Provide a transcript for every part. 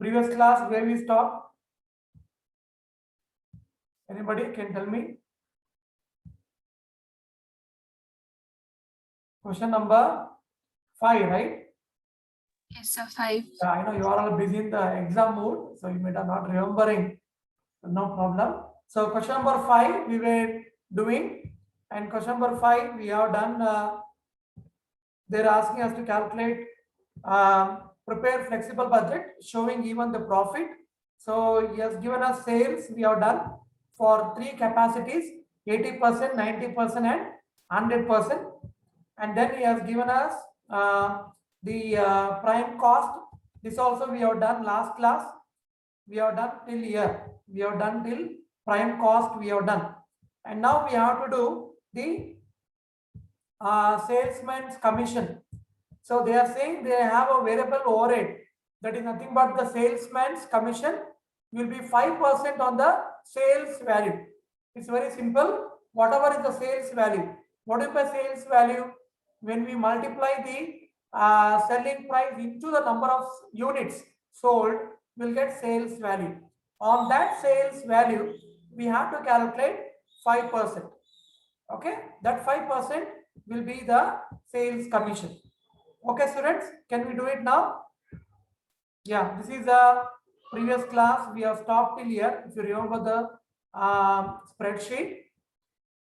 Previous class, where we stopped? Anybody can tell me? Question number 5, right? Yes, sir. 5. Yeah, I know you are all busy in the exam mode, so you may not remembering. No problem. So question number 5 we were doing, and question number 5 we have done. They're asking us to calculate, prepare flexible budget showing even the profit. So he has given us sales we have done for 3 capacities: 80%, 90%, and 100%. And then he has given us the prime cost. This also we have done last class. We have done till here. We have done till prime cost we have done. And now we have to do the salesman's commission. So they are saying they have a variable overhead, that is nothing but the salesman's commission will be 5% on the sales value. It's very simple. Whatever is the sales value, what is the sales value? When we multiply the selling price into the number of units sold, we'll get sales value. On that sales value, we have to calculate 5%. Okay, that 5% will be the sales commission. Okay, students, can we do it now? Yeah, this is a previous class. We have stopped till here. If you remember the spreadsheet.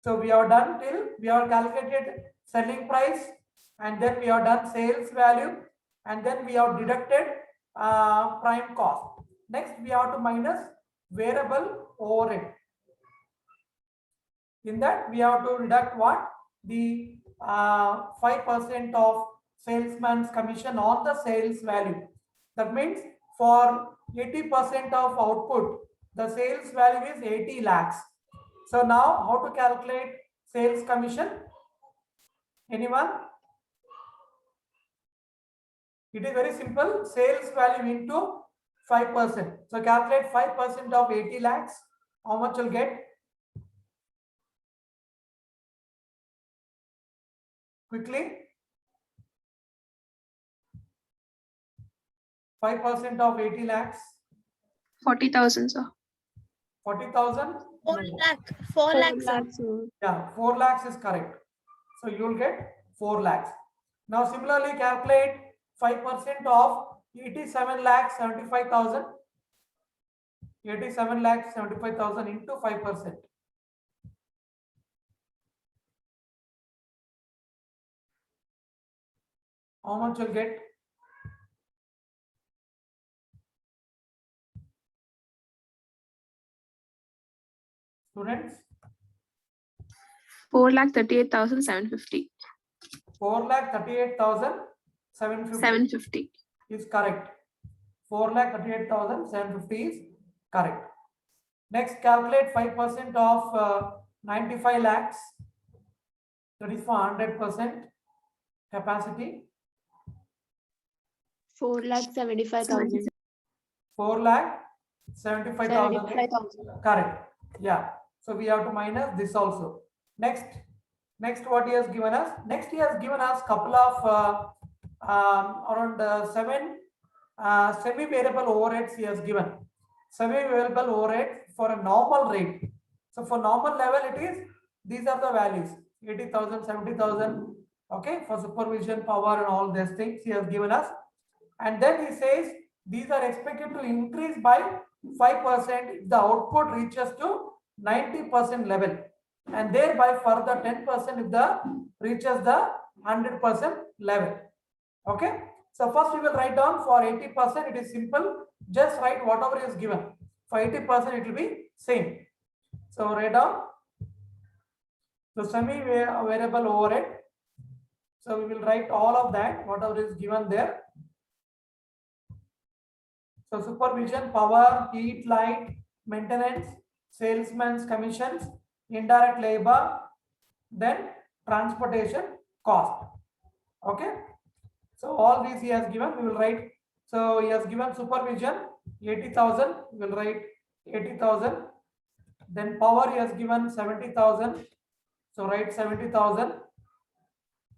So we have done till we have calculated selling price, and then we have done sales value, and then we have deducted prime cost. Next, we have to minus variable overhead. In that, we have to deduct what? The 5% of salesman's commission on the sales value. That means for 80% of output, the sales value is 80 lakhs. So now how to calculate sales commission? Anyone? It is very simple. Sales value into 5%. So calculate 5% of 80 lakhs. How much you'll get? Quickly. 5% of 80 lakhs. 40,000, sir. 40,000? 4 lakh. 4 lakhs. Yeah, 4 lakhs is correct. So you will get 4 lakhs. Now similarly calculate 5% of 87 lakhs 75,000. 87 lakhs 75,000 into 5%. How much you'll get? Students? 4,38,750. 4,38,750 is correct. 4,38,750 is correct. Next, calculate 5% of 95 lakhs. That is for 100% capacity. 4,75,000. 4,75,000. Correct. Yeah. So we have to minus this also. Next what he has given us? Next he has given us couple of around 7 semi-variable overheads he has given. Semi-variable overhead for a normal rate. So for normal level it is, these are the values, 80,000, 70,000. Okay, for supervision, power and all these things he has given us. And then he says these are expected to increase by 5% if the output reaches to 90% level, and thereby further 10% if the reaches the 100% level. Okay, so first we will write down for 80%. It is simple, just write whatever is given. For 80% it will be same. So write down the semi-variable overhead. So we will write all of that, whatever is given there. So supervision, power, heat, light, maintenance, salesman's commissions, indirect labor, then transportation cost. Okay. So all these he has given, we will write. So he has given supervision 80,000, we will write 80,000. Then power he has given 70,000. So write 70,000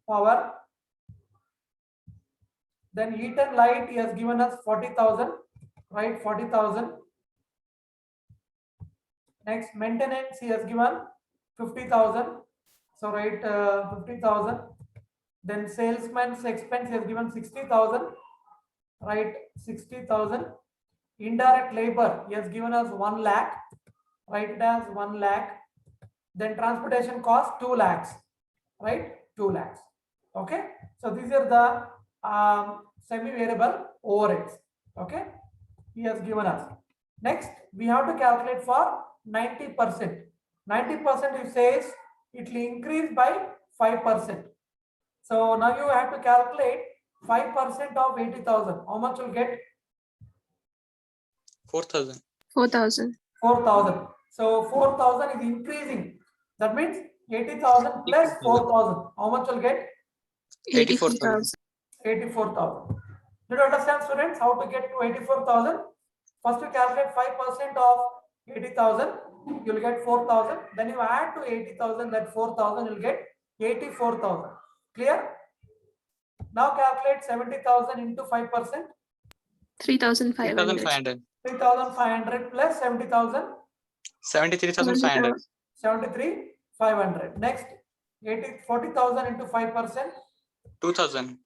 power. Then heat and light he has given us 40,000. right? 40,000. Next, maintenance he has given 50,000. So write 50,000. Then salesman's expense he has given 60,000. Right, 60,000. Indirect labor he has given us 1 lakh. Write it as 1 lakh. Then transportation cost 2 lakhs. Right, 2 lakhs. Okay. So these are the semi-variable overheads. Okay, he has given us. Next, we have to calculate for 90%. 90% it says it will increase by 5%. So now you have to calculate 5% of 80,000. How much you'll get? 4,000. 4,000. 4,000. So 4,000 is increasing. That means 80,000 plus 4,000. How much you'll get? 84,000. 84,000. Did you understand, students, how to get to 84,000? First you calculate 5% of 80,000, you'll get 4,000. Then you add to 80,000, that 4,000, you'll get 84,000. Clear? Now calculate 70,000 into 5%. 3,500. 3,500. 3,500 plus 70,000. 73,500. 73,500. Next, 40,000 into 5%. 2,000.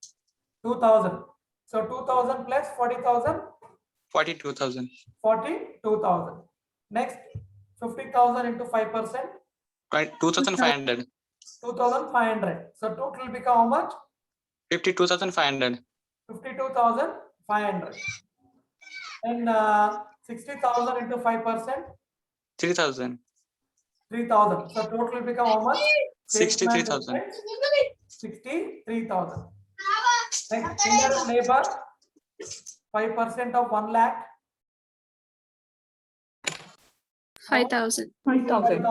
2,000. So 2,000 plus 40,000. 42,000. 42,000. Next, 50,000 into 5%. 2,500. 2,500. So total will become how much? 52,500. 52,500. And 60,000 into 5%. 3,000. 3,000. So total will become how much? 63,000. 63,000. Next, indirect labor, 5% of 1 lakh. 5,000. 5,000.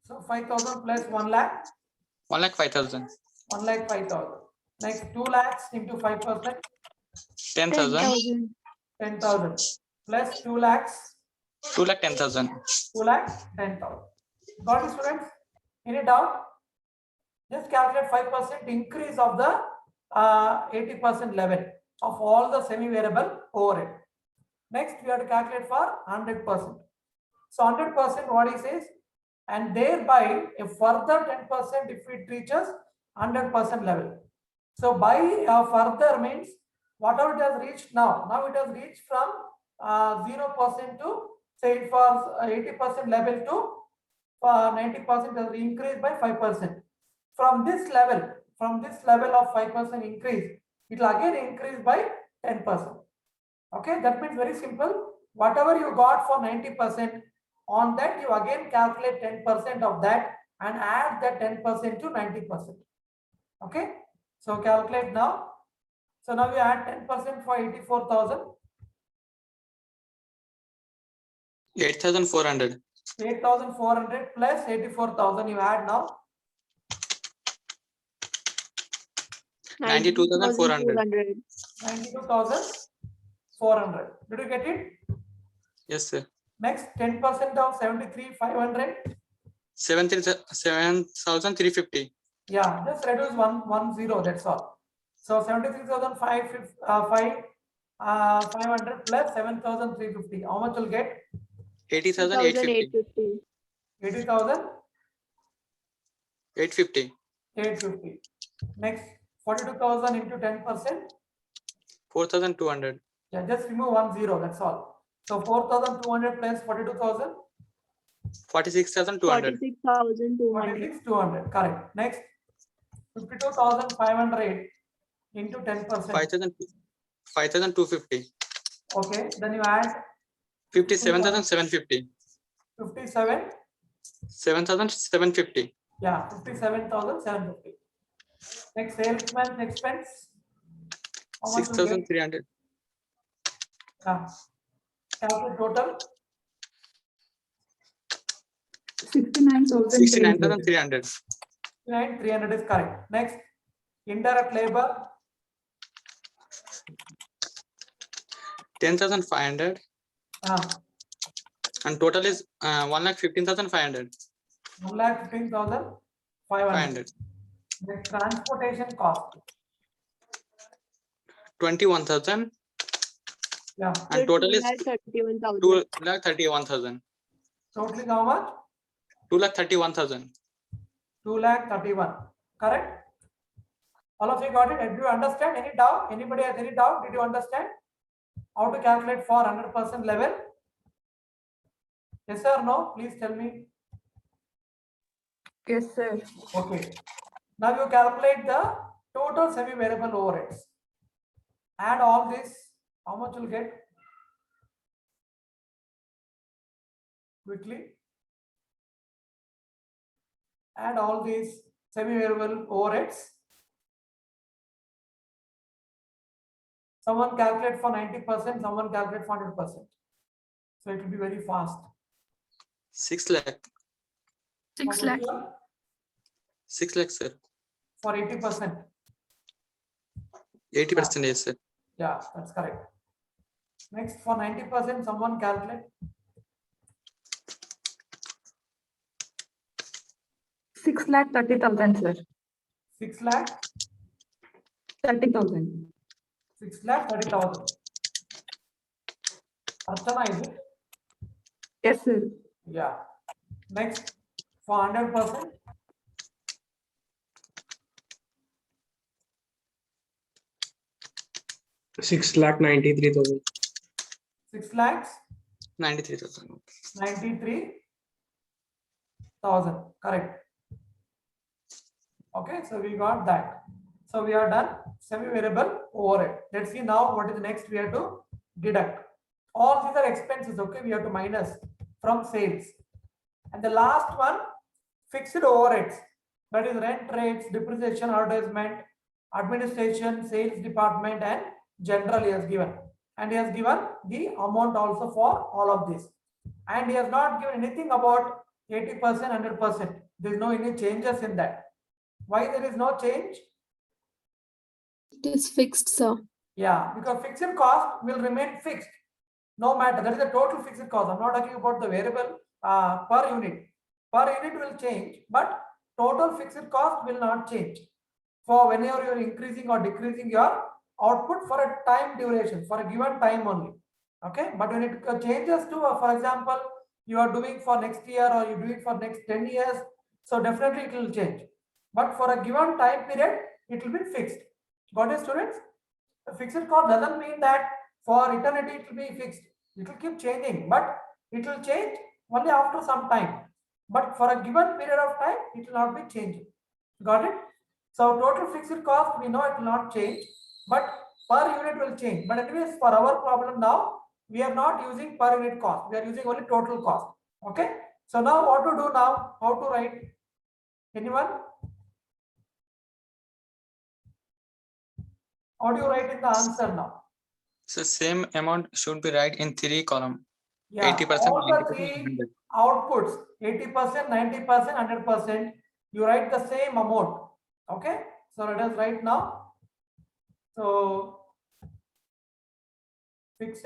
So 5,000 plus 1 lakh. 1,05,000. 1 lakh 5,000. Next, 2 lakhs into 5%. 10,000. 10,000 plus 2 lakhs. 2,10,000. 2 lakhs 10,000. Got it, students? Any doubt? Just calculate 5% increase of the 80% level of all the semi-variable overhead. Next, we have to calculate for 100%. So 100% what he says, and thereby a further 10% if it reaches 100% level. So by further means whatever it has reached now. Now it has reached from 0% to say for 80% level to 90% has increased by 5%. From this level of 5% increase, it will again increase by 10%. Okay, that means very simple. Whatever you got for 90%, on that you again calculate 10% of that and add that 10% to 90%. Okay, so calculate now. So now we add 10% for 84,000. 8,400. 8,400 plus 84,000 you add now. 92,400. 92,400. Did you get it? Yes, sir. Next, 10% of 73,500. 7,350. Yeah, just reduce 110. That's all. So 73,500 plus 7,350. How much will get? 80,850. 80,000. 850. 850. Next, 42,000 into 10%. 4,200. Yeah, just remove 10. That's all. So 4,200 plus 42,000. 46,200. 46,200. Correct. Next, 52,500 into 10%. 5,250. Okay. Then you add 57,750. 57. 7,750. Yeah, 57,750. Next, salesman expense. How much you get? 6,300. Calculate total. 69,300. 300 is correct. Next, indirect labor. 10,500. And total is 1,15,500. 1,15,500. The transportation cost. 21,000. Yeah. And total is 2,31,000. 2,31,000. Totally how much? 2,31,000. 2,31,000. Correct? All of you got it? Did you understand? Any doubt? Anybody has any doubt? Did you understand how to calculate for 100% level? Yes or no? Please tell me. Yes, sir. Okay. Now you calculate the total semi-variable overheads. Add all this. How much you'll get? Quickly. Add all these semi-variable overheads. Someone calculate for 90%, someone calculate for 100%. So it will be very fast. 6 lakh. 6 For lakh. which one? 6 lakh, sir. For 80%. 80%, yes, sir. Yeah, that's correct. Next, for 90%, someone calculate. 6,30,000, sir. 6 lakh, 30,000. 6,30,000. Archana, is it? Yes, sir. Yeah. Next, for 100%. 6,93,000. 6 lakhs, 93,000. 93,000. Correct. Okay, so we got that. So we are done. Semi-variable overhead. Let's see now what is the next we have to deduct. All these are expenses. Okay, we have to minus from sales. And the last one, fixed overheads. That is rent rates, depreciation, advertisement, administration, sales department, and general he has given. And he has given the amount also for all of this. And he has not given anything about 80%, 100%. There is no any changes in that. Why there is no change? It is fixed, sir. Yeah, because fixed cost will remain fixed. No matter, that is the total fixed cost. I'm not talking about the variable per unit. Per unit will change, but total fixed cost will not change. For whenever you are increasing or decreasing your output for a time duration, for a given time only. Okay, but when it changes to, for example, you are doing for next year or you do it for next 10 years, so definitely it will change. But for a given time period, it will be fixed. Got it, students? The fixed cost doesn't mean that for eternity it will be fixed. It will keep changing, but it will change only after some time. But for a given period of time, it will not be changing. Got it? So total fixed cost, we know it will not change, but per unit will change. But anyways, for our problem now, we are not using per unit cost. We are using only total cost. Okay. So now what to do now? How to write? Anyone? How do you write in the answer now? So same amount should be right in 3 column. Yeah, 80%, all the 90%, three 100. outputs, 80%, 90%, 100%, you write the same amount. Okay, so let us write now. So fixed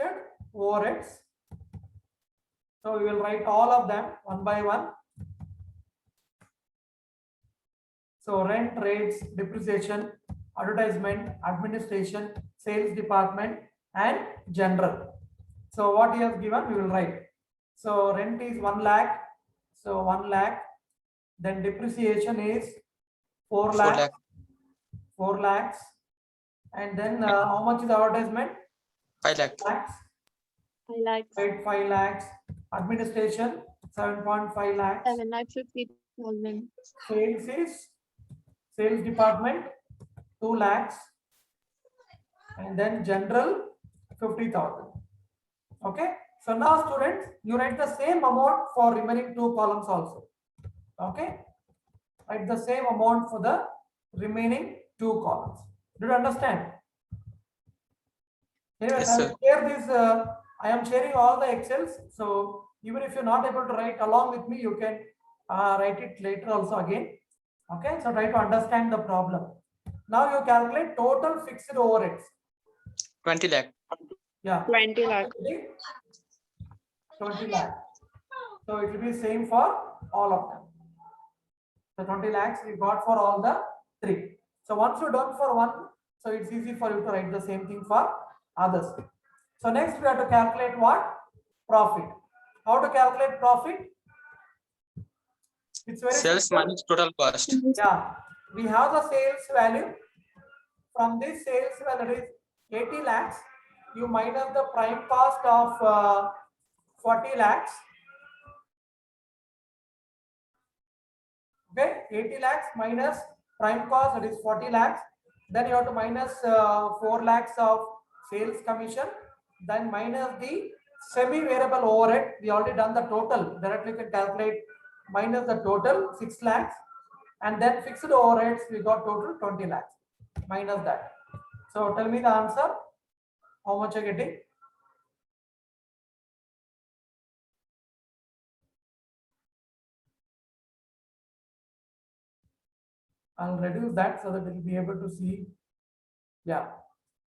overheads. So we will write all of them one by one. So rent, rates, depreciation, advertisement, administration, sales department, and general. So what he has given, we will write. So rent is 1 lakh. So 1 lakh. Then depreciation is 4 4 lakhs. lakh. 4 lakhs. And then how much is advertisement? 5 lakh. Lakhs. 5 lakhs. Right, 5 lakhs. Administration 7.5 lakhs. 7,50,000. Sales is sales department 2 lakhs. And then general 50,000. Okay. So now students, you write the same amount for remaining 2 columns also. Okay. Write the same amount for the remaining 2 columns. Do you understand? Anyway, Yes, I sir. will share this. I am sharing all the Excels. So even if you're not able to write along with me, you can write it later also again. Okay. So try to understand the problem. Now you calculate total fixed overheads. 20 lakh. Yeah. 20 lakhs. 20 lakh. So it will be same for all of them. So 20 lakhs we got for all the 3. So once you're done for one, so it's easy for you to write the same thing for others. So next we have to calculate what? Profit. How to calculate profit? It's very Sales simple. minus total cost. Yeah, we have the sales value. From this sales value, that is 80 lakhs. You minus the prime cost of 40 lakhs. Okay, 80 lakhs minus prime cost, that is 40 lakhs. Then you have to minus 4 lakhs of sales commission. Then minus the semi-variable overhead. We already done the total. Directly you can calculate minus the total 6 lakhs. And then fixed overheads, we got total 20 lakhs. Minus that. So tell me the answer. How much are you getting? I'll reduce that so that you'll be able to see. Yeah.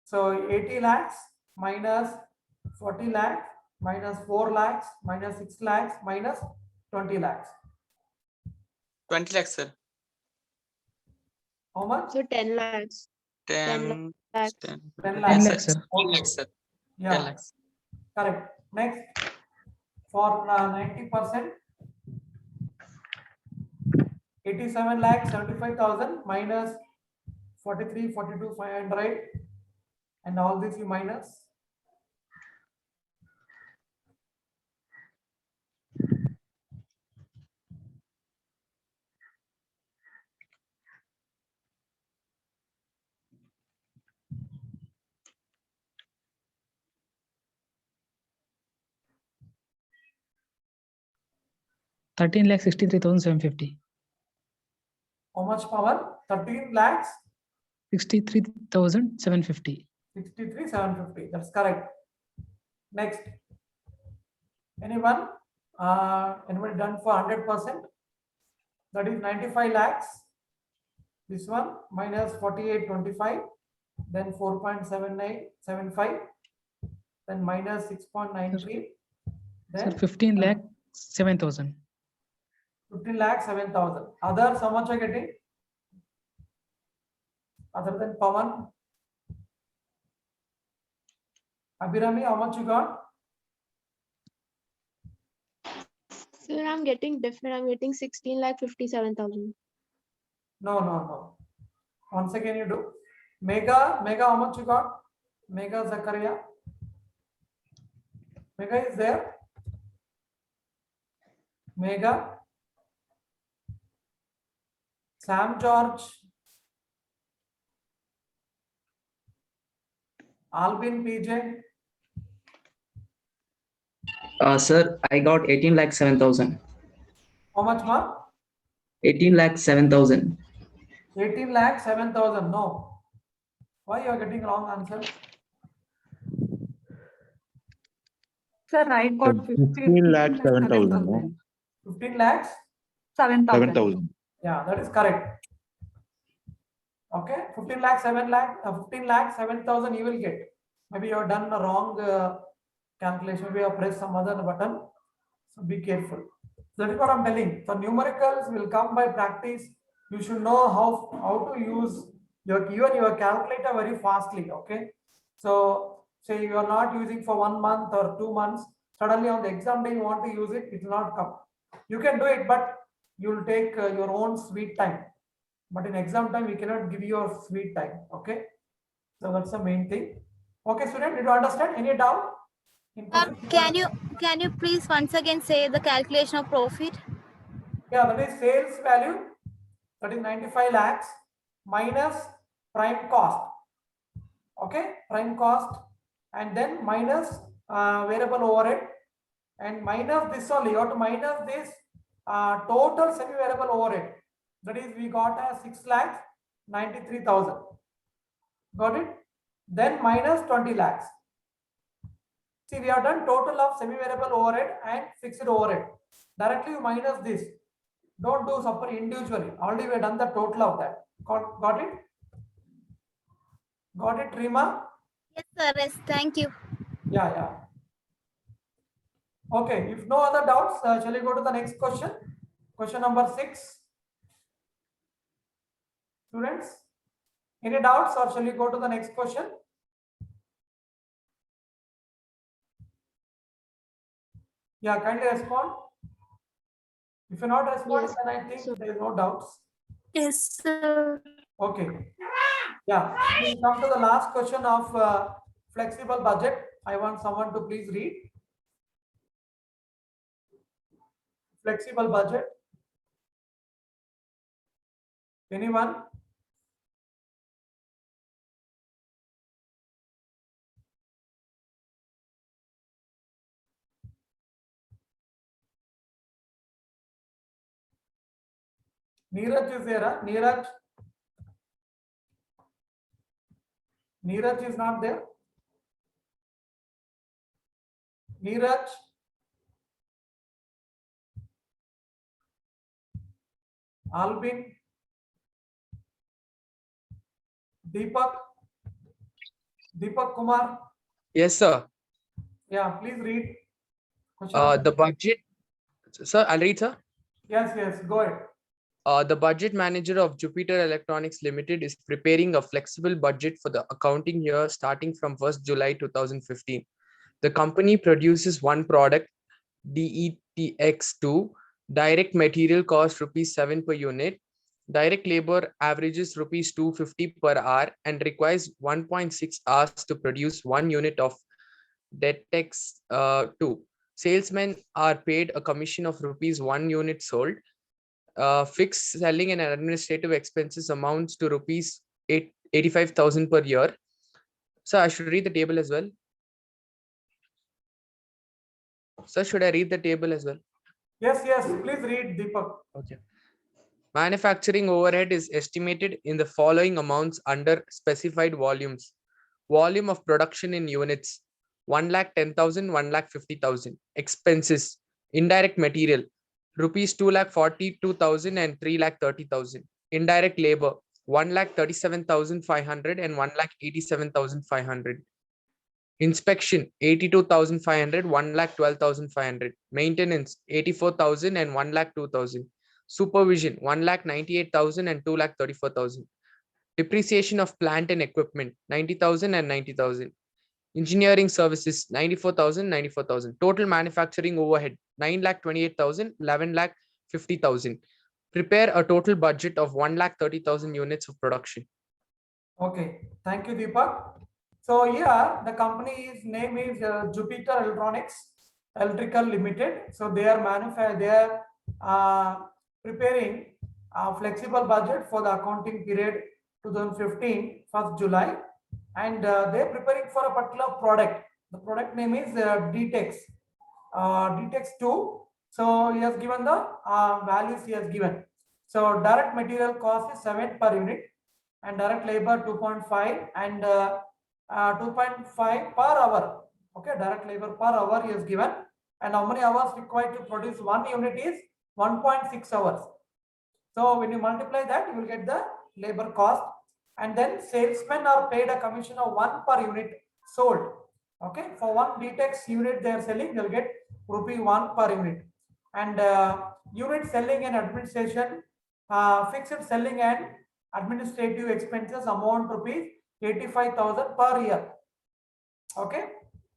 So 80 lakhs minus 40 lakhs minus 4 lakhs minus 6 lakhs minus 20 lakhs. 20 lakhs, sir. How much? So 10 lakhs. 10 lakhs. 10 10 10 lakhs. lakhs, sir. 10 lakhs, sir. 10 Yeah, lakhs. correct. Next, for 90%, 87 lakhs 75,000 minus 43, 42, 500, and all this you minus. Thirteen lakh 63,750. How much power? 13 lakhs 63,750. 63,750. That's correct. Next, anyone? Anybody done for 100%? That is 95 lakhs. This one minus 4825, then 4.7975, then minus 6.93, Sir, then 15 lakh 7,000. 15 lakh 7,000. Others, how much are getting? Other than Pawan? Abhirami, how much you got? Sir, I'm getting different. I'm getting 16,57,000. No. Once again you do. Mega, how much you got? Mega Zakaria. Mega is there? Mega. Sam George. Albin PJ. Sir, I got 18 lakh 7,000. How much more? 18 lakh 7,000. 18 lakh 7,000. No. Why you are getting wrong answer? Sir, I got 15 lakh 7,000, no? 15 lakhs? 7,000. 7,000. Yeah, that is correct. Okay, 15 lakh 7,000 you will get. Maybe you have done the wrong calculation. Maybe you have pressed some other button. So be careful. That is what I'm telling. So numericals will come by practice. You should know how to use your calculator very fastly. Okay. So say you are not using for 1 month or 2 months. Suddenly on the exam day you want to use it, it will not come. You can do it, but you will take your own sweet time. But in exam time, we cannot give you a sweet time. Okay. So that's the main thing. Okay, student, did you understand? Any doubt? Can you please once again say the calculation of profit? Yeah, that is sales value. That is 95 lakhs minus prime cost. Okay, prime cost, and then minus variable overhead, and minus this only. You have to minus this total semi-variable overhead. That is, we got a 6 lakhs 93,000. Got it? Then minus 20 lakhs. See, we have done total of semi-variable overhead and fixed overhead. Directly you minus this. Don't do separate individually. Already we have done the total of that. Got it? Got it, Rima? Yes, sir. Yes, thank you. Yeah. Okay, if no other doubts, shall we go to the next question? Question number 6. Students, any doubts or shall we go to the next question? Yeah, kindly respond. If you're not responding, Yes, then I think so- there is no doubts. Yes, sir. Okay. Yeah, we come to the last question of flexible budget. I want someone to please read. Flexible budget. Anyone? Neeraj is there, huh? Neeraj? Neeraj is not there. Neeraj? Albin? Deepak? Deepak Kumar? Yes, sir. Yeah, please read. Question. The budget, sir, I'll read, sir. Yes, yes, go ahead. The budget manager of Jupiter Electronics Limited is preparing a flexible budget for the accounting year starting from 1st July 2015. The company produces one product, DETX2, direct material cost rupees 7 per unit, direct labor averages rupees 250 per hour and requires 1.6 hours to produce 1 unit of DETX2. Salesmen are paid a commission of rupees 1 unit sold. Fixed selling and administrative expenses amounts to rupees 85,000 per year. So I should read the table as well. Sir, should I read the table as well? Yes, yes, please read, Deepak. Okay. Manufacturing overhead is estimated in the following amounts under specified volumes. Volume of production in units, 1,10,000, 1,50,000. Expenses, indirect material, rupees 2,42,000 and 3,30,000. Indirect labor, 1,37,500 and 1,87,500. Inspection, 82,500, 1,12,500. Maintenance, 84,000 and 1,02,000. Supervision, 1,98,000 and 2,34,000. Depreciation of plant and equipment, 90,000 and 90,000. Engineering services, 94,000, 94,000. Total manufacturing overhead, 9,28,000, 11,50,000. Prepare a total budget of 1,30,000 units of production. Okay, thank you, Deepak. So here the company's name is Jupiter Electronics Electrical Limited. So they are preparing a flexible budget for the accounting period 2015 1st July, and they're preparing for a particular product. The product name is DTEX, DTEX2. So he has given the values he has given. So direct material cost is 7 per unit, and direct labor 2.5 and 2.5 per hour. Okay, direct labor per hour he has given, and how many hours required to produce one unit is 1.6 hours. So when you multiply that, you will get the labor cost, and then salesmen are paid a commission of 1 per unit sold. Okay, for one DTEX unit they are selling, they'll get ₹1 per unit. And unit selling and administration, fixed selling and administrative expenses amount ₹85,000 per year. Okay,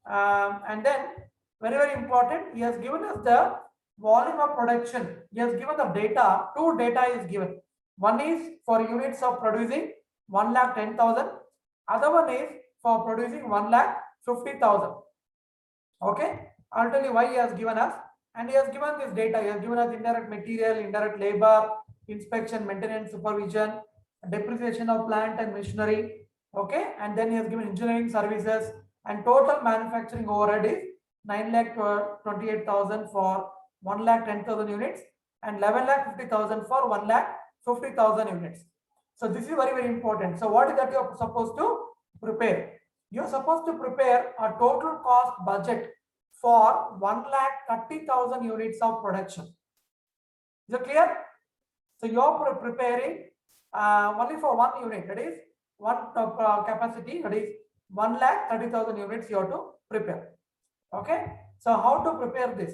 and then very important, he has given us the volume of production. He has given the data. Two data is given. One is for units of producing 1,10,000. Other one is for producing 1,50,000. Okay, I'll tell you why he has given us. And he has given this data. He has given us indirect material, indirect labor, inspection, maintenance, supervision, depreciation of plant and machinery. Okay, and then he has given engineering services, and total manufacturing overhead is 9,28,000 for 1,10,000 units and 11,50,000 for 1,50,000 units. So this is very important. So what is that you are supposed to prepare? You are supposed to prepare a total cost budget for 1,30,000 units of production. Is it clear? So you are preparing only for one unit, that is one capacity, that is 1,30,000 units you have to prepare. Okay, so how to prepare this?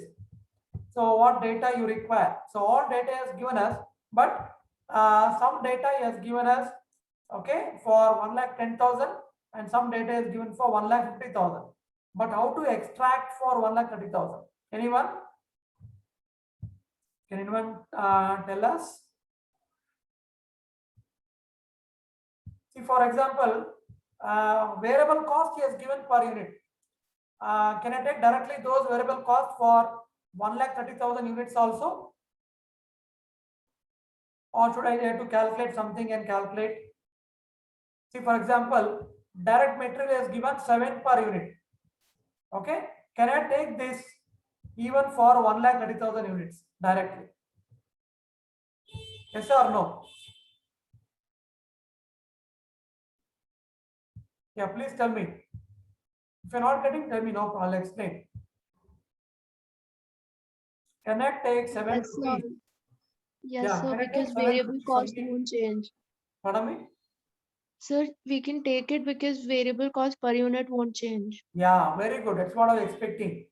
So what data you require? So all data is given us, but some data is given us, okay, for 1,10,000, and some data is given for 1,50,000. But how to extract for 1,30,000? Anyone? Can anyone tell us? See, for example, variable cost he has given per unit. Can I take directly those variable costs for 1,30,000 units also? Or should I have to calculate something and calculate? See, for example, direct material is given 7 per unit. Okay. Can I take this even for 1,30,000 units directly? Yes or no? Yeah, please tell me. If you're not getting, tell me, no, I'll explain. Can I take 7 Yes, sir. rupees? Yes, Yeah, sir, can I take because 7 variable rupees cost only? won't change. Pardon me? Sir, we can take it because variable cost per unit won't change. Yeah, very good. That's what I was expecting.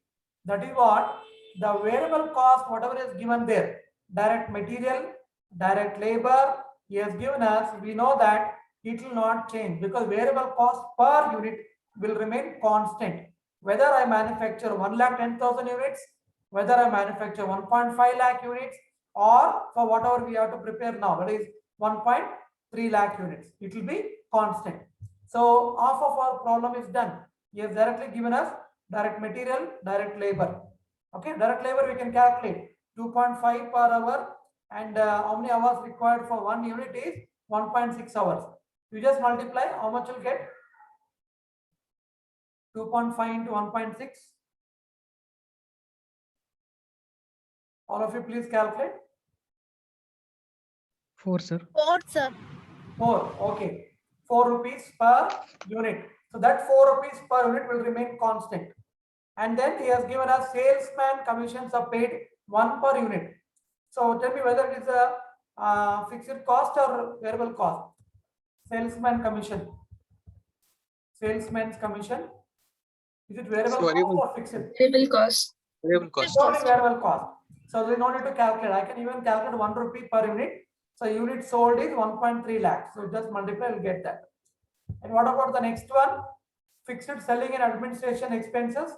That is what the variable cost, whatever is given there, direct material, direct labor, he has given us, we know that it will not change because variable cost per unit will remain constant. Whether I manufacture 1,10,000 units, whether I manufacture 1.5 lakh units, or for whatever we have to prepare now, that is 1.3 lakh units, it will be constant. So half of our problem is done. He has directly given us direct material, direct labor. Okay, direct labor we can calculate 2.5 per hour, and how many hours required for 1 unit is 1.6 hours. You just multiply, how much you'll get? 2.5 into 1.6. All of you please calculate. 4, sir. 4, sir. 4, okay. 4 rupees per unit. So that 4 rupees per unit will remain constant. And then he has given us salesman commissions are paid 1 per unit. So tell me whether it is a fixed cost or variable cost. Salesman commission. Salesman's commission. Is it variable cost Variable. or fixed? Variable cost. Variable cost. It's only variable cost. So we don't need to calculate. I can even calculate 1 rupee per unit. So unit sold is 1.3 lakhs. So just multiply, you'll get that. And what about the next one? Fixed selling and administration expenses.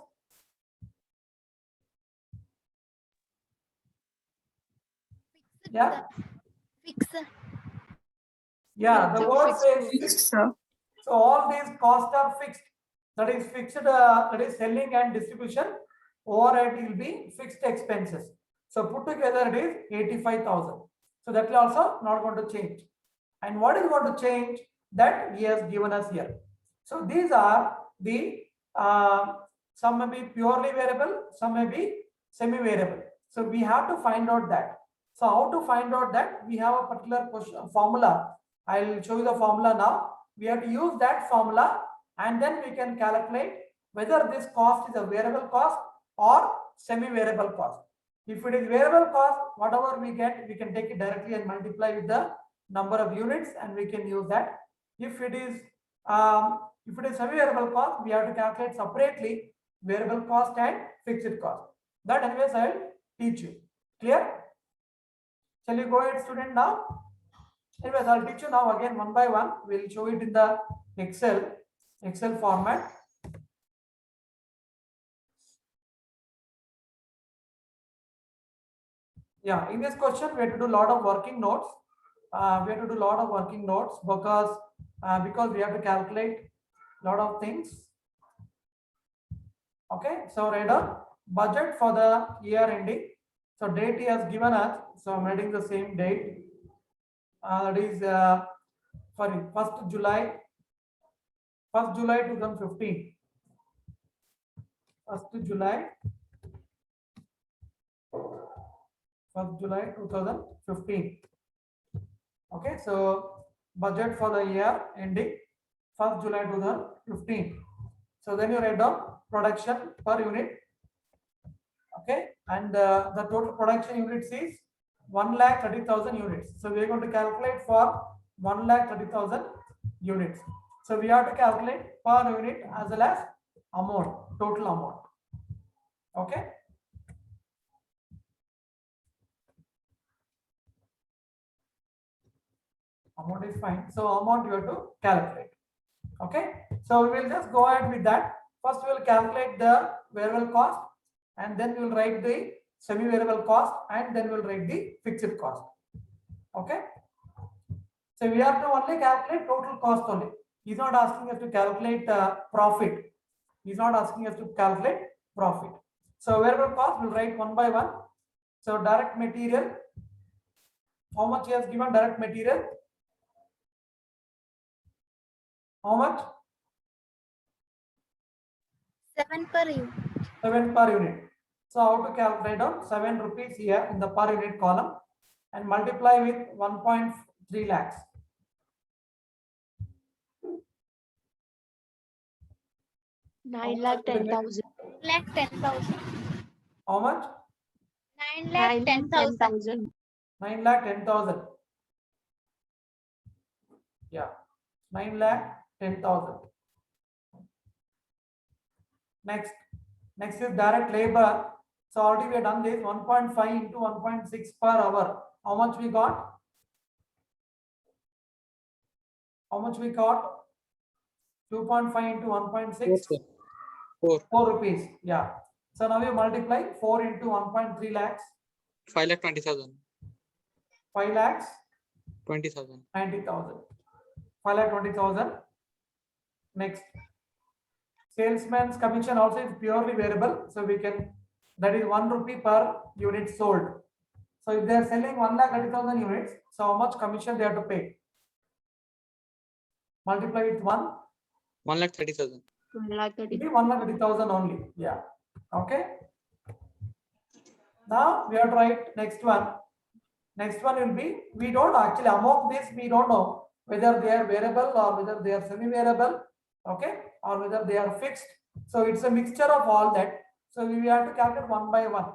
Yeah. Fixed. Yeah, the Everything word fixed says cost. fixed. Sir. So all these costs are fixed. That is fixed, that is selling and distribution. Overhead will be fixed expenses. So put together it is 85,000. So that will also not going to change. And what is going to change? That he has given us here. So these are the some may be purely variable, some may be semi-variable. So we have to find out that. So how to find out that? We have a particular formula. I'll show you the formula now. We have to use that formula, and then we can calculate whether this cost is a variable cost or semi-variable cost. If it is variable cost, whatever we get, we can take it directly and multiply with the number of units, and we can use that. If it is semi-variable cost, we have to calculate separately variable cost and fixed cost. That anyways I will teach you. Clear? Shall you go ahead, student, now? Anyways, I'll teach you now again one by one. We'll show it in the Excel format. Yeah, in this question, we have to do a lot of working notes. Because we have to calculate a lot of things. Okay, so write down budget for the year ending. So date he has given us. So I'm writing the same date. That is sorry, 1st July 2015. 1st July 2015. Okay, so budget for the year ending 1st July 2015. So then you write down production per unit. Okay, and the total production units is 1,30,000 units. So we are going to calculate for 1,30,000 units. So we have to calculate per unit as well as amount, total amount. Okay. Amount is fine. So amount you have to calculate. Okay. So we will just go ahead with that. First we will calculate the variable cost. and then we will write the semi-variable cost, and then we will write the fixed cost. Okay. So we have to only calculate total cost only. He's not asking us to calculate profit. He's not asking us to calculate profit. So variable cost we'll write one by one. So direct material, how much he has given direct material? How much? 7 per unit. 7 per unit. So how to calculate down 7 rupees here in the per unit column and multiply with 1.3 lakhs. Nine lakh 10,000. 9,10,000. How much? 9,10,000. 9,10,000. Yeah, 9,10,000. Next is direct labor. So already we have done this 1.5 into 1.6 per hour. How much we got? How much we got? 2.5 into 1.6. 4 rupees. Yeah. So now we multiply 4 into 1.3 lakhs. 5,20,000. 5 lakhs 20,000. 90,000. 5,20,000. Next, salesman's commission also is purely variable, so we can, that is 1 rupee per unit sold. So if they are selling 1,30,000 units, so how much commission they have to pay? Multiply with 1,30,000. 1,30,000 only. Yeah. Okay. Now we have to write next one. Next one will be, we don't actually, among this we don't know whether they are variable or whether they are semi-variable, okay, or whether they are fixed. So it's a mixture of all that. So we have to calculate one by one.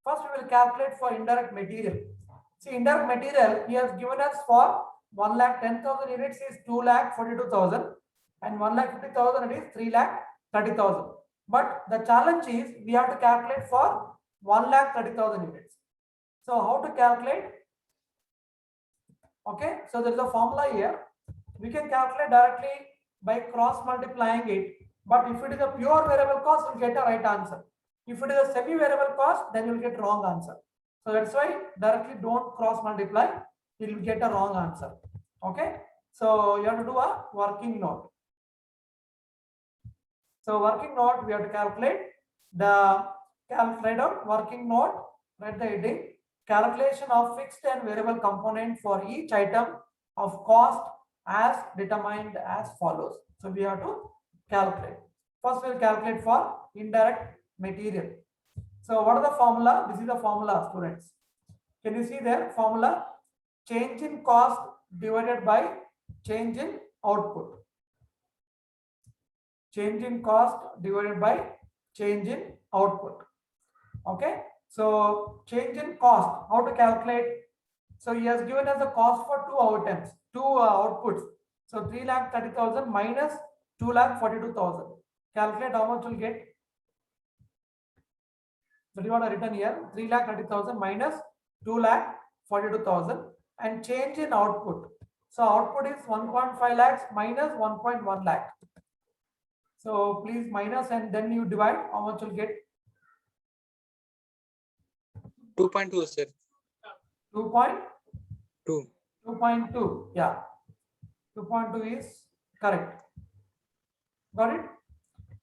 First we will calculate for indirect material. See, indirect material he has given us for 1,10,000 units is 2,42,000 and 1,50,000 it is 3,30,000. But the challenge is we have to calculate for 1,30,000 units. So how to calculate? Okay, so there is a formula here. We can calculate directly by cross multiplying it. But if it is a pure variable cost, you'll get a right answer. If it is a semi-variable cost, then you'll get wrong answer. So that's why directly don't cross multiply. You'll get a wrong answer. Okay, so you have to do a working note. So working note, we have to calculate the working note, write the heading, calculation of fixed and variable component for each item of cost as determined as follows. So we have to calculate. First we will calculate for indirect material. So what is the formula? This is the formula, students. Can you see there? Formula, change in cost divided by change in output. Change in cost divided by change in output. Okay, so change in cost, how to calculate? So he has given us the cost for two outputs. So 3,30,000 minus 2,42,000. Calculate how much you'll get. That is what I written here. 3,30,000 minus 2,42,000 and change in output. So output is 1.5 lakhs minus 1.1 lakh. So please minus and then you divide how much you'll get. 2.2, sir. 2.2. 2.2. Yeah. 2.2 is correct. Got it?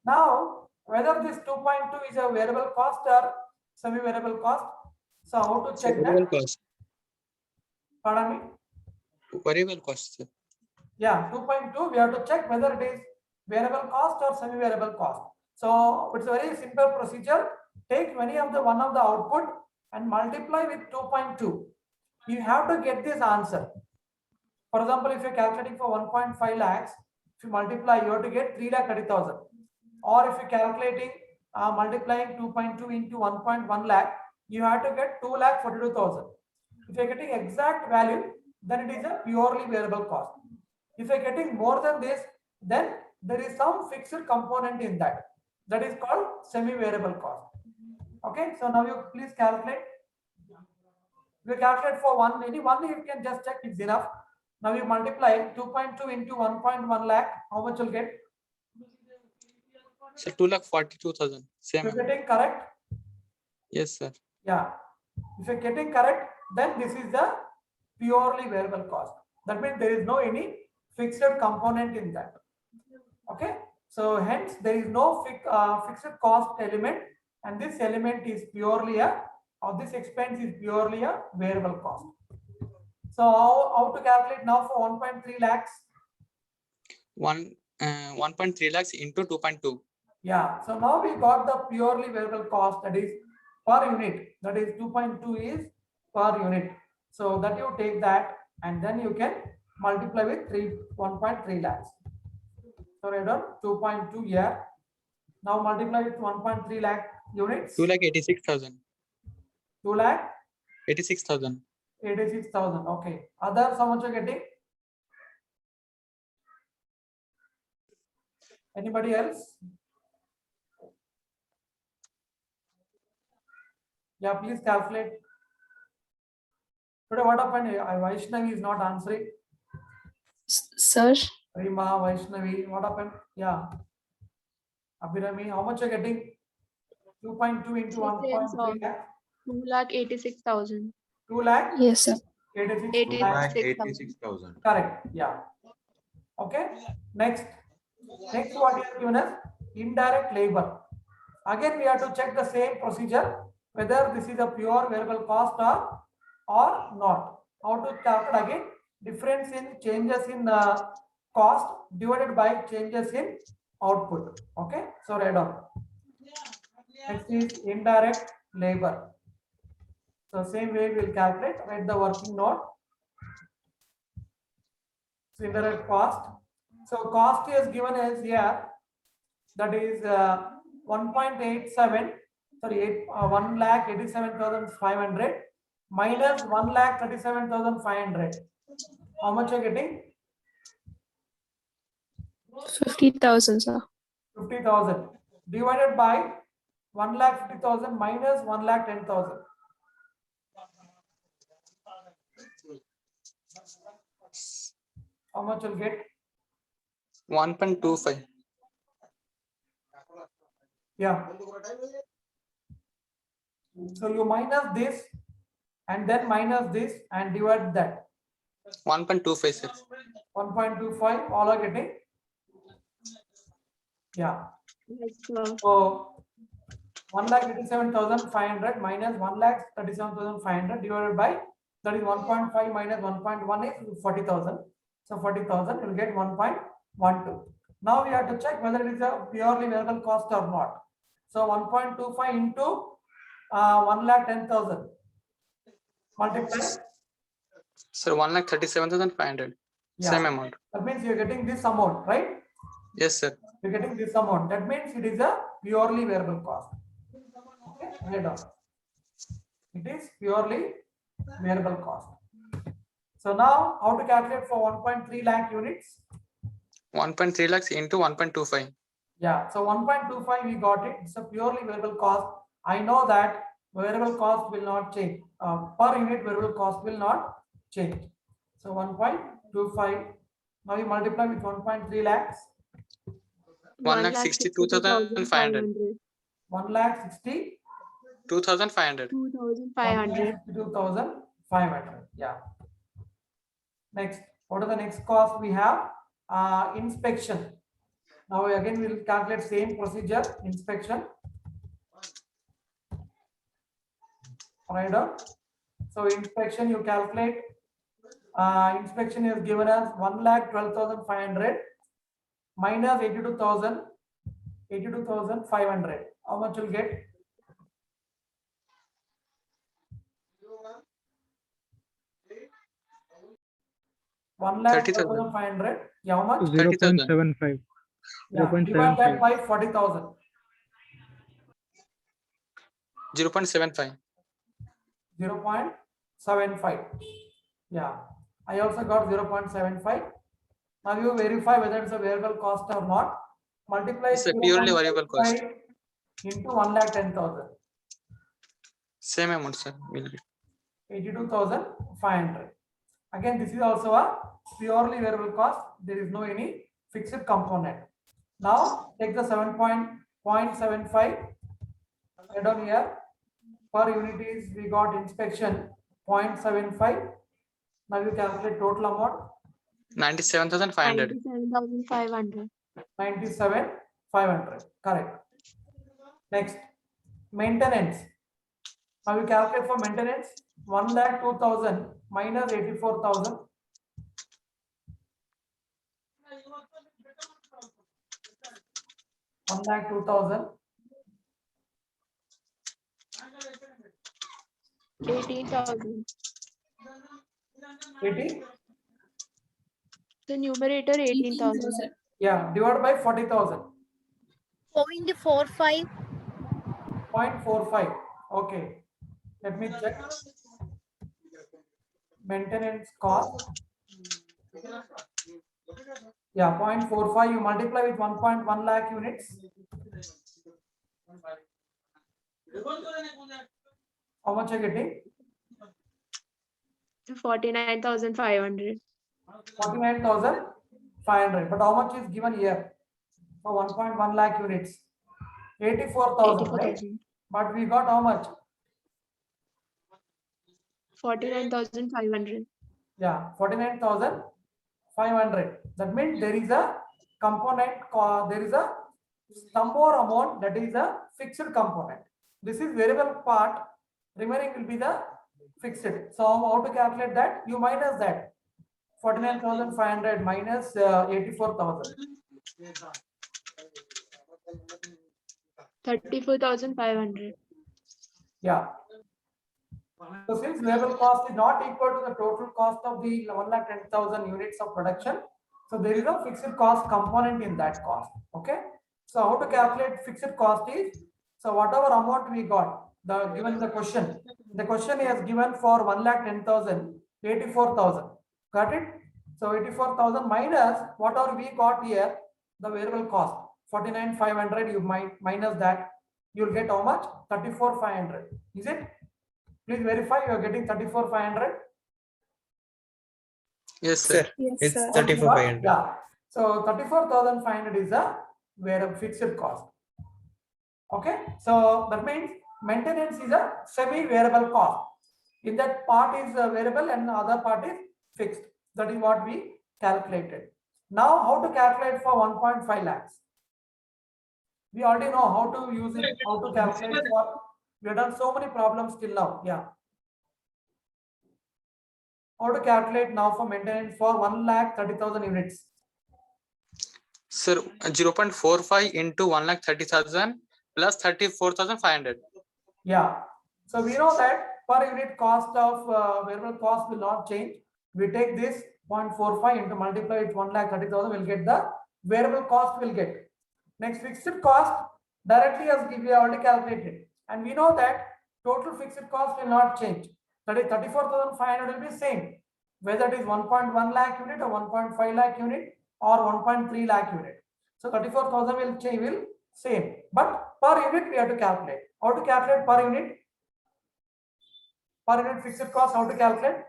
Now, whether this 2.2 is a variable cost or semi-variable cost. So how to check Variable that? cost. Pardon me? Variable cost, sir. Yeah, 2.2, we have to check whether it is variable cost or semi-variable cost. So it's a very simple procedure. Take any of the one of the output and multiply with 2.2. You have to get this answer. For example, if you're calculating for 1.5 lakhs, if you multiply, you have to get 3,30,000. Or if you're calculating multiplying 2.2 into 1.1 lakh, you have to get 2,42,000. If you're getting exact value, then it is a purely variable cost. If you're getting more than this, then there is some fixed component in that. That is called semi-variable cost. Okay, so now you please calculate. You calculate for one, any one you can just check it's enough. Now you multiply 2.2 into 1.1 lakh, how much you'll get? So 2,42,000. Same. You're getting correct? Yes, sir. Yeah. If you're getting correct, then this is the purely variable cost. That means there is no any fixed component in that. Okay. So hence there is no fixed cost element, and this element is purely or this expense is purely a variable cost. So how to calculate now for 1.3 lakhs? 1.3 lakhs into 2.2. Yeah. So now we got the purely variable cost, that is per unit. That is 2.2 is per unit. So that you take that and then you can multiply with 1.3 lakhs. So I done 2.2 here. Now multiply with 1.3 lakh units. 2,86,000. 2 lakh 86,000. 86,000. Okay. Others, how much you're getting? Anybody else? Yeah, please calculate. Today what happened? Vaishnavi is not answering. Sir, Rima, Vaishnavi, what happened? Yeah. Abhirami, how much you're getting? 2.2 into 1.3 lakh. 2,86,000. 2 lakh yes, sir. 86,000. Correct. Yeah. Okay. Next what he has given us? Indirect labor. Again, we have to check the same procedure whether this is a pure variable cost or not. How to calculate again? Difference in changes in cost divided by changes in output. Okay. So write down. Next is indirect labor. So same way we will calculate. Write the working note. So indirect cost. So cost is given as here, that is 1.87, sorry, 1,87,500 minus 1,37,500. How much are you getting? 50,000, sir. 50,000 divided by 1,50,000 minus 1,10,000. How much you'll get? 1.25. Yeah. So you minus this and then minus this and divide that. 1.25, sir. 1.25, all are getting? Yeah. Yes, sir. So 1,87,500 minus 1,37,500 divided by, that is 1.5 minus 1.1 is 40,000. So 40,000 will get 1.12. Now we have to check whether it is a purely variable cost or not. So 1.25 into 1,10,000 multiply. Sir, 1,37,500. Yeah. Same amount. That means you're getting this amount, right? Yes, sir. You're getting this amount. That means it is a purely variable cost. Okay, write down. It is purely variable cost. So now how to calculate for 1.3 lakh units? 1.3 lakhs into 1.25. Yeah, so 1.25 we got it. It's a purely variable cost. I know that variable cost will not change. Per unit variable cost will not change. So 1.25. Now we multiply with 1.3 lakhs. 1,62,500. 1,60,000. 2,500. 2,500. 2,500. Yeah. Next, what are the next cost we have? Inspection. Now again we will calculate same procedure. Inspection. Right on. So inspection you calculate. Inspection is given as 1,12,500 minus 82,500. How much you'll get? One lakh 30,000. 500. Yeah, how much? 0.75. Yeah, divide that by 40,000. 0.75. 0.75. Yeah, I also got 0.75. Now you verify whether it's a variable cost or not. Multiply It's a purely variable cost. into 1,10,000. Same amount, sir. We'll get 82,500. Again, this is also a purely variable cost. There is no any fixed component. Now take the 7.75 add on here. per unit is we got inspection 0.75. Now you calculate total amount 97,500. 97,500. 97,500. Correct. Next, maintenance. Now we calculate for maintenance 1,02,000 minus 84,000. One lakh 2,000. 18,000. 80. The numerator 18,000. Yeah, divided by 40,000. 0.45. 0.45. Okay. Let me check. Maintenance cost. Yeah, 0.45. You multiply with 1.1 lakh units. How much are you getting? 49,500. 49,500. But how much is given here for 1.1 lakh units? 84,000, right? 84,000. But we got how much? 49,500. Yeah, 49,500. That means there is a component, there is a some more amount that is a fixed component. This is variable part, remaining will be the fixed. So how to calculate that? You minus that. 49,500 minus 84,000. 34,500. Yeah. So since variable cost is not equal to the total cost of the 1,10,000 units of production, so there is a fixed cost component in that cost. Okay. So how to calculate fixed cost is, so whatever amount we got, given the question is given for 1,10,000, 84,000. Got it? So 84,000 minus whatever we got here, the variable cost 49,500. You might minus that, you'll get how much? 34,500. Is it? Please verify you are getting 34,500. Yes, sir. Yes, It's sir. 34,500. Yeah. So 34,500 is a variable fixed cost. Okay. So that means maintenance is a semi-variable cost. In that part is variable and the other part is fixed. That is what we calculated. Now how to calculate for 1.5 lakhs? We already know how to use it, how to calculate for. We have done so many problems till now. Yeah. How to calculate now for maintenance for 1,30,000 units? Sir, 0.45 into 1,30,000 plus 34,500. Yeah. So we know that per unit cost of variable cost will not change. We take this 0.45 into multiply with 1,30,000, we'll get the variable cost will get. Next, fixed cost directly as we already calculated. And we know that total fixed cost will not change. That is 34,500 will be same. Whether it is 1.1 lakh unit or 1.5 lakh unit or 1.3 lakh unit. So 34,000 will change, will same. But per unit we have to calculate. How to calculate per unit? Per unit fixed cost, how to calculate?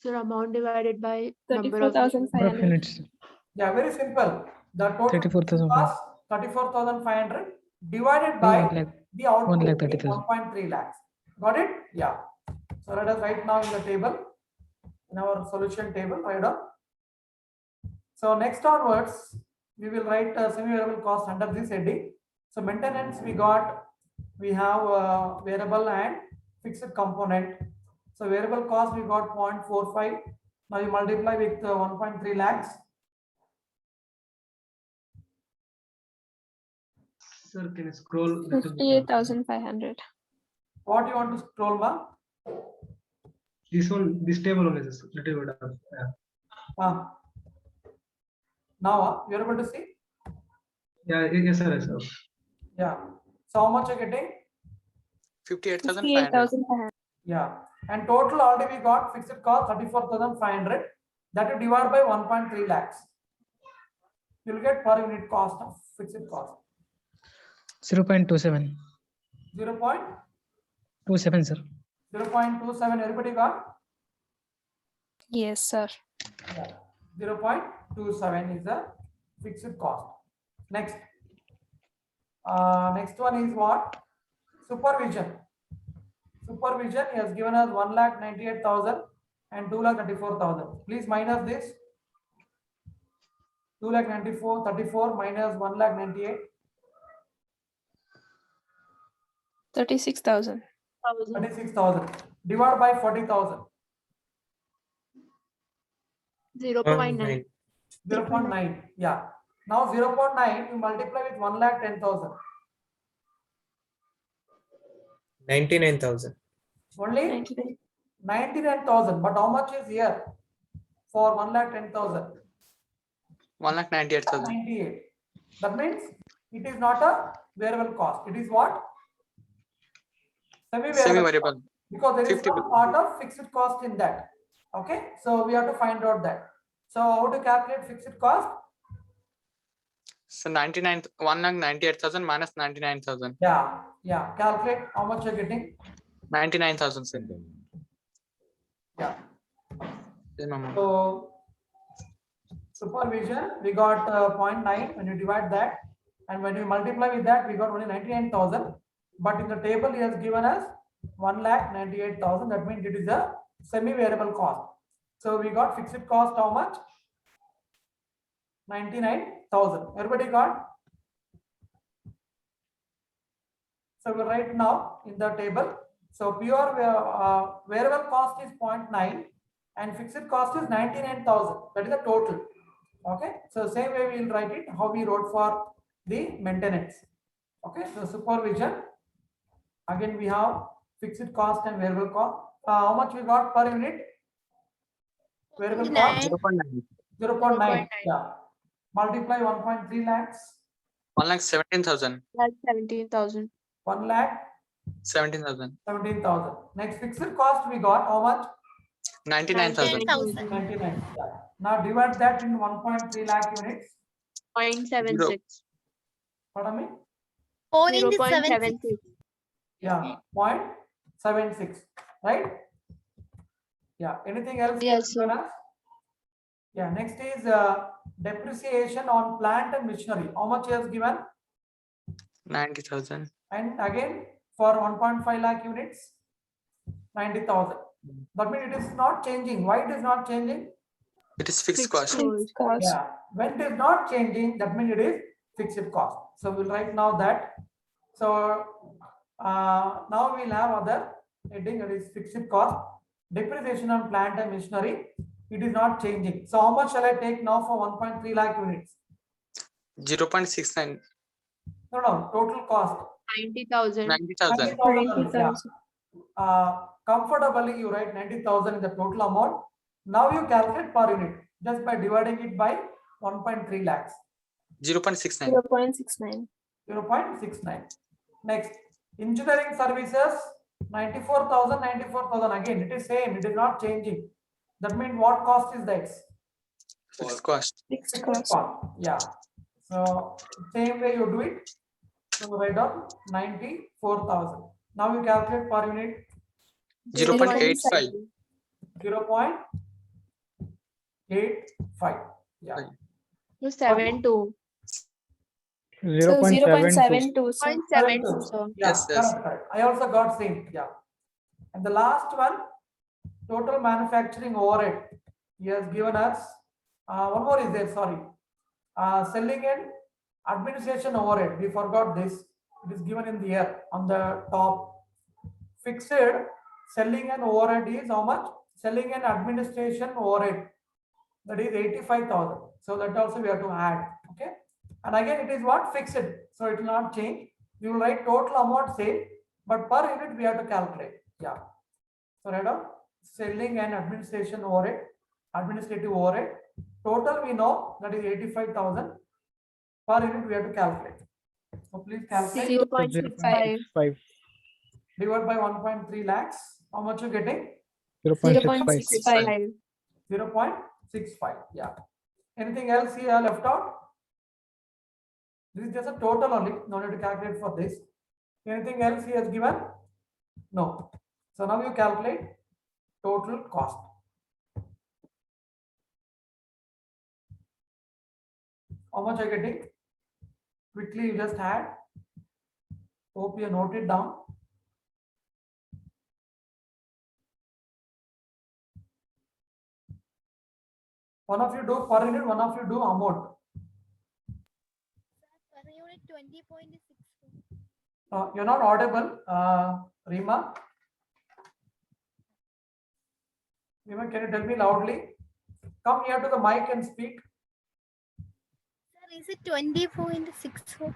So amount divided by number of Number of 34,500. units. Yeah, very simple. The total 34,000. cost 34,500 divided by 1 lakh. the output 1,30,000. 1.3 lakhs. Got it? Yeah. So let us write now in the table, in our solution table, write down. So next onwards, we will write semi-variable cost under this heading. So maintenance we have variable and fixed component. So variable cost we got 0.45. Now you multiply with 1.3 lakhs. Sir, can you scroll? 58,500. What you want to scroll, ma? This one, this table only is little bit of. Now you're able to see? Yeah, yes, sir. Yes, sir. Yeah. So how much you're getting? 58,500. 58,500. Yeah. And total already we got fixed cost 34,500. That you divide by 1.3 lakhs. You'll get per unit cost of fixed cost. 0.27. 0.27, sir. everybody got? Yes, sir. Yeah. 0.27 is the fixed cost. Next. Next one is what? supervision. Supervision, he has given us 1,98,000 and 2,34,000. Please minus this. 2,94,34 minus 1,98,000. 36,000. 36,000. Divide by 40,000. 0.9. 0.9. Yeah. Now 0.9 you multiply with 1,10,000. 99,000. Only 99. 99,000. But how much is here for 1,10,000? 1,98,000. 98. That means it is not a variable cost. It is what? Semi-variable. Because there is 50. some part of fixed cost in that. Okay. So we have to find out that. So how to calculate fixed cost? So 1,98,000 minus 99,000. Yeah. Yeah. Calculate how much you're getting. 99,000. Sir. Yeah. Same amount. So supervision, we got 0.9 when you divide that, and when you multiply with that, we got only 99,000. But in the table, he has given us 1,98,000. That means it is a semi-variable cost. So we got fixed cost how much? 99,000. Everybody got? So we write now in the table. So pure variable cost is 0.9 and fixed cost is 99,000. That is the total. Okay. So same way we will write it how we wrote for the maintenance. Okay. So supervision. Again we have fixed cost and variable cost. How much we got per unit? Variable cost 0.9. 0.9. Yeah. Multiply 1.3 lakhs. 1,17,000. That's 17,000. 1 lakh 17,000. 17,000. Next fixed cost we got how much? 99,000. 99. Yeah. Now divide that in 1.3 lakh units. 0.76. Pardon me? Point 0.76. Yeah. 0.76. Right? Yeah. Anything else? Yes, sir. Jonas? Yeah. Next is depreciation on plant and machinery. How much he has given? 90,000. And again for 1.5 lakh units, 90,000. That means it is not changing. Why it is not changing? It is fixed cost. Fixed cost. Yeah. When it is not changing, that means it is fixed cost. So we'll write now that. So now we'll have other heading, that is fixed cost. Depreciation on plant and machinery. It is not changing. So how much shall I take now for 1.3 lakh units? 0.69. No, total cost. 90,000. 90,000. 90,000. Comfortably you write 90,000 in the total amount. Now you calculate per unit just by dividing it by 1.3 lakhs. 0.69. 0.69. 0.69. Next, engineering services 94,000, 94,000. Again, it is same. It is not changing. That means what cost is that? Fixed cost. Fixed Fixed cost. cost. Yeah. So same way you do it. So write down 94,000. Now you calculate per unit 0.85. 0.85. Yeah. 72. So 0.72. sir. 0.72, sir. Yeah, Yes, yes. correct. I also got same. Yeah. And the last one, total manufacturing overhead. He has given us one more is there. Sorry, selling and administration overhead. We forgot this. It is given in the here on the top. Fixed selling and overhead is how much? Selling and administration overhead. That is 85,000. So that also we have to add. Okay. And again, it is what? Fixed. So it will not change. We will write total amount same, but per unit we have to calculate. Yeah. So write down selling and administration overhead, administrative overhead. Total we know that is 85,000. Per unit we have to calculate. So please calculate. 0.65. Divide by 1.3 lakhs. How much you getting? 0.65. 0.65. Yeah. Anything else here left out? This is just a total only. No need to calculate for this. Anything else he has given? No. So now you calculate total cost. How much are you getting? Quickly you just add. Hope you note it down. One of you do per unit, one of you do amount. Per unit 20.64. You're not audible, Rima. Rima, can you tell me loudly? Come near to the mic and speak. Sir, is it 20.64?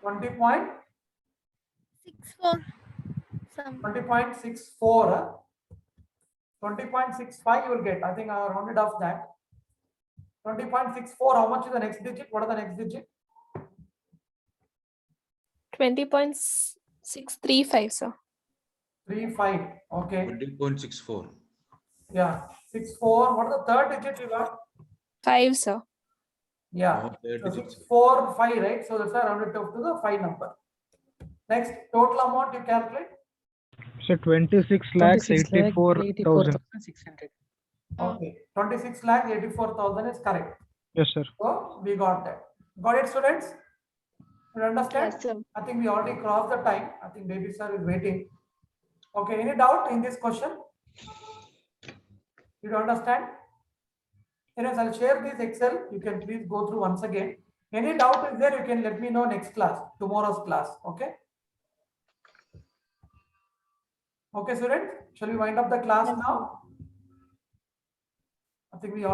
20.64. 64. 20.65 you will get. I think I rounded off that. 20.64. How much is the next digit? What are the next digit? 20.635, sir. 35. Okay. 20.64. Yeah. 64. What are the third digit you got? 5, sir. Yeah. Oh, third So digit. 6, 4, 5, right? So that's why I rounded off to the 5 number. Next, total amount you calculate. So 26,84,600. Okay. 26,84,000 is correct. Yes, sir. So we got that. Got it, students? You understand? Yes, sir. I think we already crossed the time. I think baby sir is waiting. Okay. Any doubt in this question? You don't understand? Anyways, I'll share this Excel. You can please go through once again. Any doubt is there, you can let me know next class, tomorrow's class. Okay. Okay, students. Shall we wind up the class Yes, sir. now? I think we all